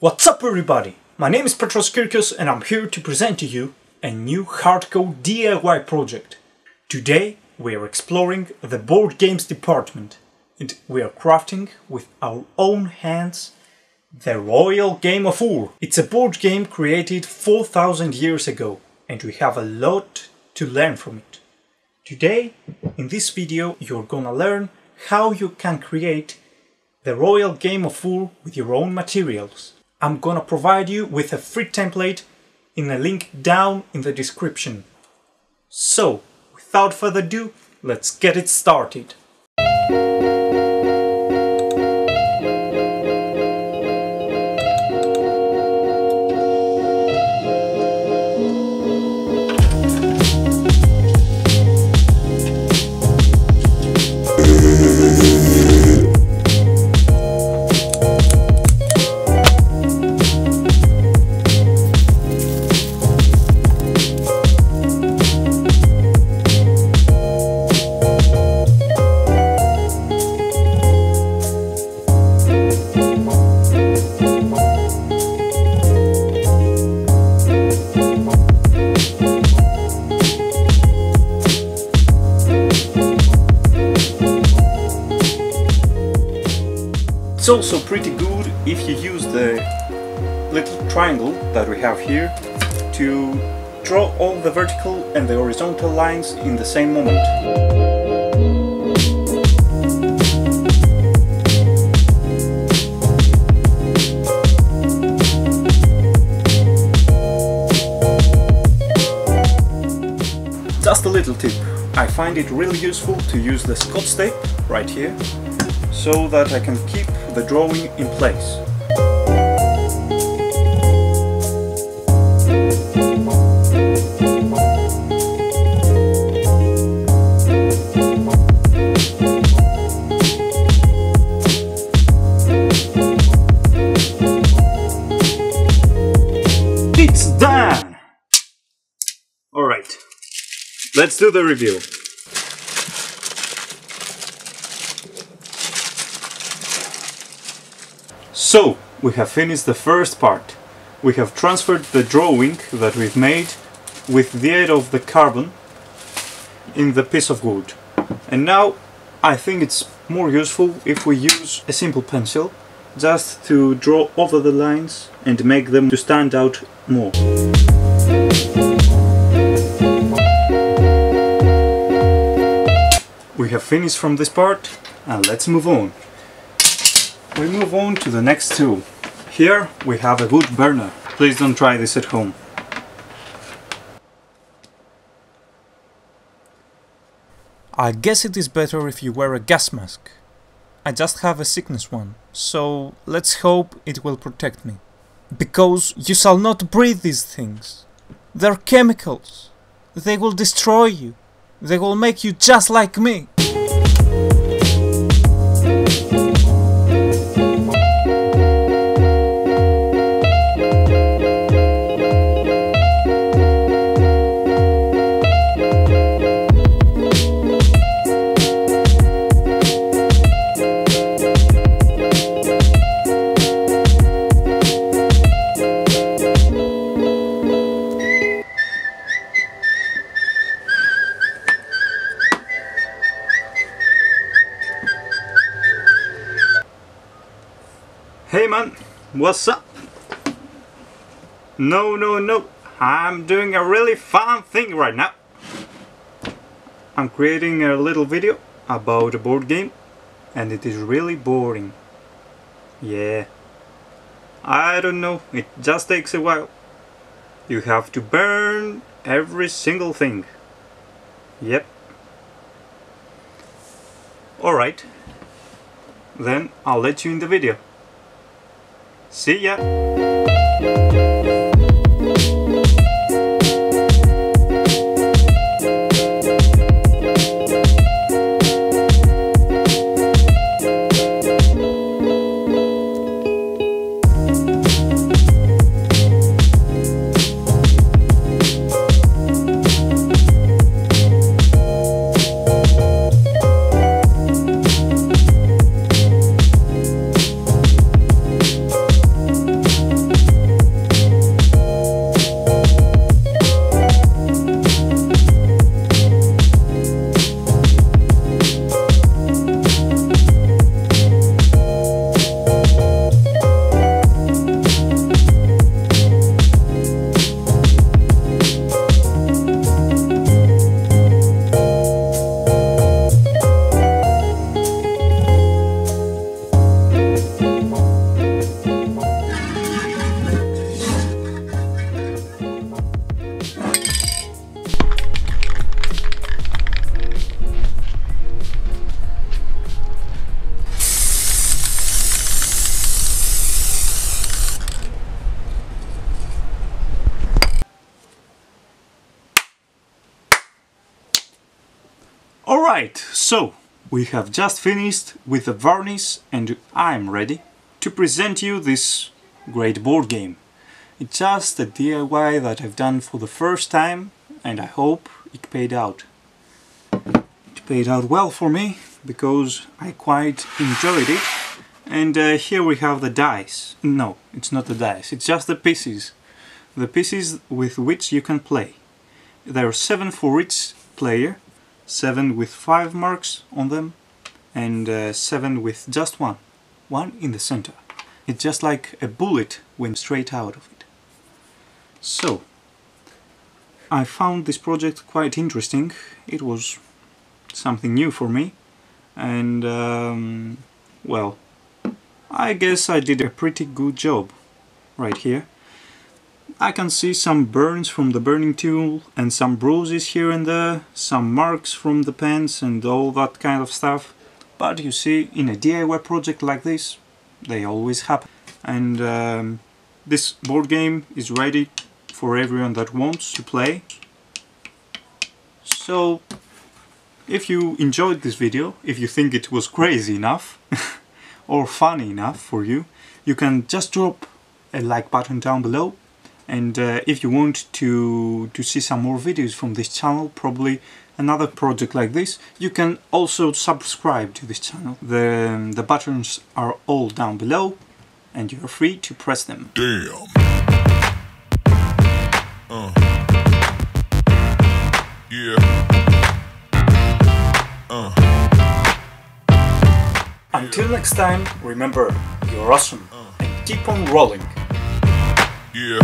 What's up everybody? My name is Petros Kyrkos and I'm here to present to you a new hardcore DIY project. Today we are exploring the board games department and we are crafting with our own hands the Royal Game of Ur. It's a board game created 4,000 years ago and we have a lot to learn from it. Today, in this video, you're gonna learn how you can create the Royal Game of Ur with your own materials. I'm gonna provide you with a free template in a link down in the description. So, without further ado, let's get it started. It's also pretty good if you use the little triangle that we have here to draw all the vertical and the horizontal lines in the same moment. Just a little tip, I find it really useful to use the Scotch tape right here so that I can keep the drawing in place. It's done! Alright, let's do the review. So, we have finished the first part. We have transferred the drawing that we've made with the aid of the carbon in the piece of wood. And now I think it's more useful if we use a simple pencil just to draw over the lines and make them to stand out more. We have finished from this part and let's move on. We move on to the next tool. Here we have a wood burner. Please don't try this at home. I guess it is better if you wear a gas mask. I just have a sickness one, so let's hope it will protect me. Because you shall not breathe these things. They're chemicals. They will destroy you. They will make you just like me. Hey man, what's up? No, I'm doing a really fun thing right now. I'm creating a little video about a board game and it is really boring. Yeah, I don't know, it just takes a while. You have to burn every single thing. Yep. Alright, then I'll let you in the video. See ya! Right, so we have just finished with the varnish and I'm ready to present you this great board game. It's just a DIY that I've done for the first time and I hope it paid out. It paid out well for me because I quite enjoyed it. And here we have the dice. No, it's not the dice, it's just the pieces. The pieces with which you can play. There are 7 for each player, 7 with 5 marks on them, and 7 with just one in the center. It's just like a bullet went straight out of it. So, I found this project quite interesting. It was something new for me, and well, I guess I did a pretty good job right here. I can see some burns from the burning tool and some bruises here and there, some marks from the pens and all that kind of stuff. But you see, in a DIY project like this, they always happen. And this board game is ready for everyone that wants to play. So, if you enjoyed this video, if you think it was crazy enough or funny enough for you, you can just drop a like button down below. And if you want to see some more videos from this channel, probably another project like this, you can also subscribe to this channel. The buttons are all down below and you're free to press them. Damn. Yeah. Until next time, remember, you're awesome and keep on rolling. Yeah.